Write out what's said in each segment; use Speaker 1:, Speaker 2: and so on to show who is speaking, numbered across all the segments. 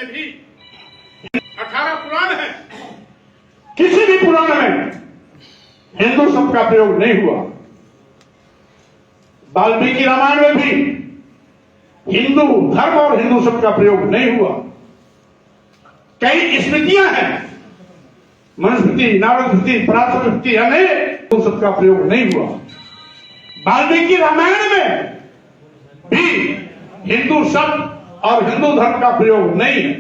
Speaker 1: में भी 18 पुराण है, किसी भी पुराण में हिंदू शब्द का प्रयोग नहीं हुआ। वाल्मीकि रामायण में भी हिंदू धर्म और हिंदू शब्द का प्रयोग नहीं हुआ। कई स्मृतियां हैं, मनुस्मृति, नारद स्मृति, पराशर स्मृति, अनेक हिंदू शब्द का प्रयोग नहीं हुआ। वाल्मीकि रामायण में भी हिंदू शब्द और हिंदू धर्म का प्रयोग नहीं है।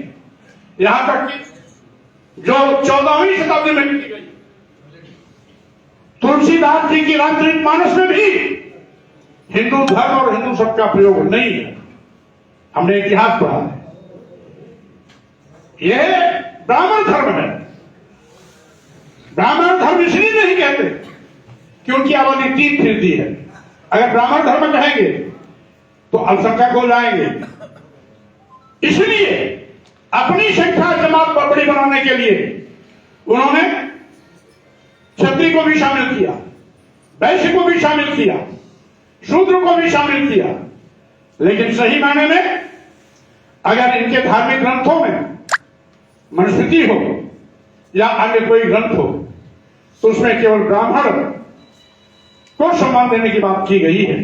Speaker 1: यहां तक कि जो 14वीं शताब्दी में लिखी गई तुलसीदास जी की रामचरितमानस में भी हिंदू धर्म और हिंदू शब्द का प्रयोग नहीं है। हमने इतिहास पढ़ा है। यह ब्राह्मण धर्म है। ब्राह्मण धर्म इसलिए नहीं कहते क्योंकि आबादी 3 फीसदी है। अगर ब्राह्मण धर्म कहेंगे तो अल्पसंख्यक हो जाएंगे, इसलिए अपनी संख्या जमात पर बड़ी बनाने के लिए उन्होंने क्षत्रिय को भी शामिल किया, वैश्य को भी शामिल किया, शूद्र को भी शामिल किया। लेकिन सही मायने में अगर इनके धार्मिक ग्रंथों में मनुस्मृति हो या अन्य कोई ग्रंथ हो तो उसमें केवल ब्राह्मण को सम्मान देने की बात की गई है।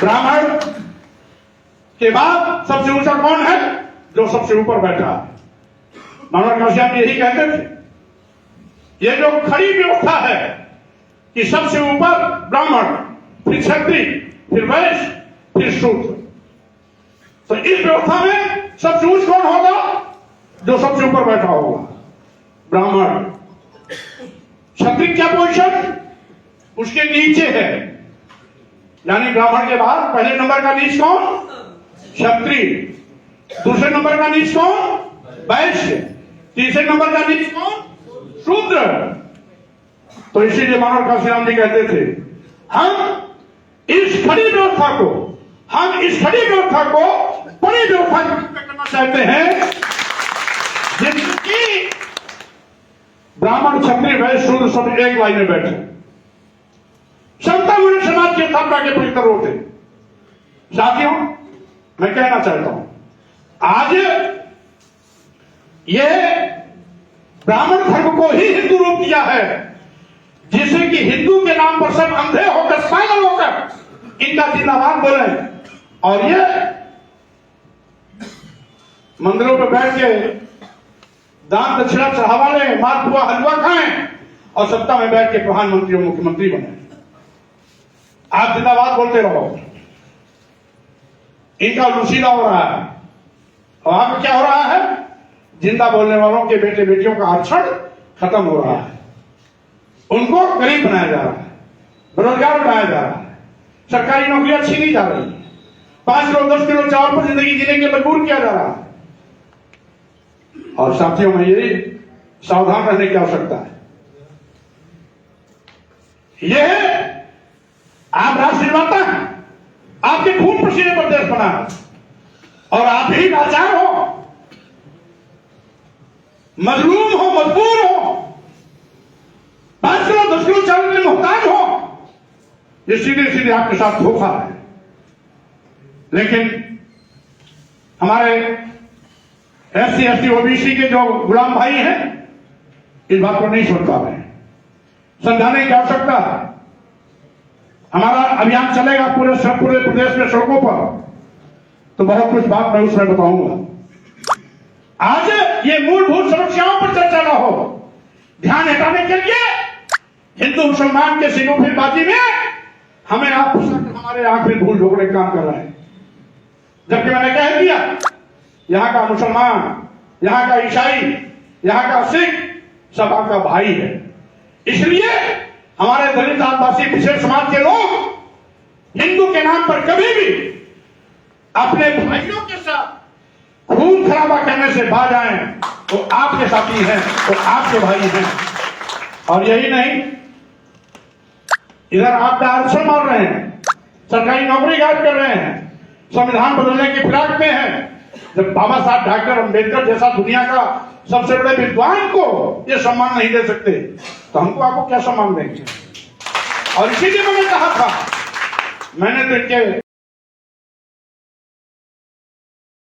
Speaker 1: ब्राह्मण के बाद सबसे ऊंचा कौन है? जो सबसे ऊपर बैठा है। मानव काश्यप यही कहते थे। ये जो खड़ी व्यवस्था है कि सबसे ऊपर ब्राह्मण, फिर क्षत्रिय, फिर वैश्य, फिर शूद्र, तो इस व्यवस्था में सबसे ऊंच कौन होगा? जो सबसे ऊपर बैठा होगा, ब्राह्मण। क्षत्रिय क्या पोजीशन? उसके नीचे है, यानी ब्राह्मण के बाद पहले नंबर का नीच कौन? क्षत्रिय। दूसरे नंबर का नीच कौन? वैश्य। तीसरे नंबर का नीच कौन? शूद्र। तो इसीलिए मानव काशीराम जी कहते थे हम इस खड़ी व्यवस्था को बड़ी व्यवस्था करना चाहते हैं जिसकी ब्राह्मण, क्षत्रिय, वैश्य, शूद्र सब एक लाइन में बैठे, समता मनुष्य समाज की स्थापना के पवित्र होते। साथियों, मैं कहना चाहता हूं आज यह ब्राह्मण धर्म को ही हिंदू रूप दिया है, जिसे कि हिंदू के नाम पर सब अंधे होकर, पागल होकर इनका जिंदाबाद बोले और ये मंदिरों पर बैठ के दान दक्षिणा चढ़ावा लें, मालपुआ हलवा खाएं और सत्ता में बैठ के प्रधानमंत्री और मुख्यमंत्री बने। आप जिंदाबाद बोलते रहो, इनका लूसीदा हो रहा है। और आपका क्या हो रहा है? जिंदा बोलने वालों के बेटे बेटियों का आरक्षण खत्म हो रहा है, उनको गरीब बनाया जा रहा है, बेरोजगार बनाया जा रहा है, सरकारी नौकरियां छीनी जा रही है, 5 किलो 10 किलो चावल पर जिंदगी जीने के मजबूर किया जा रहा है। और साथियों में यही सावधान रहने की आवश्यकता है। यह आप राष्ट्र निर्माता हैं, आपके खून पसीने पर देश बना है और आप ही लाचार हो, मजलूम हो, मजबूर हो, 5 किलो 10 किलो चावल के मोहताज हो। ये सीधे सीधे आपके साथ धोखा है। लेकिन हमारे SC ST OBC के जो गुलाम भाई हैं इस बात को नहीं समझ पा रहे हैं। समझाने की आवश्यकता है। हमारा अभियान चलेगा पूरे प्रदेश में सड़कों पर, तो बहुत कुछ बात मैं उसमें बताऊंगा। आज ये मूलभूत समस्याओं पर चर्चा न हो, ध्यान हटाने के लिए हिंदू मुसलमान के सिनोफिरबाजी में हमें आप हमारे आंख में धूल झोंकने का काम कर रहे हैं। जबकि मैंने कह दिया यहां का मुसलमान, यहां का ईसाई, यहां का सिख सब आपका भाई है। इसलिए हमारे दलित, आदिवासी, पिछड़े समाज के लोग हिंदू के नाम पर कभी भी अपने भाइयों के साथ खून खराबा करने से बाज आए। वो आपके साथी हैं, वो आपके भाई हैं। और यही नहीं, इधर आप आरक्षण मार रहे हैं, सरकारी नौकरी गायब कर रहे हैं, संविधान बदलने की फिराक में है। जब बाबा साहब डॉक्टर अंबेडकर जैसा दुनिया का सबसे बड़े विद्वान को ये सम्मान नहीं दे सकते, तो हमको आपको क्या सम्मान देंगे? और इसीलिए मैंने कहा था, मैंने तो इनके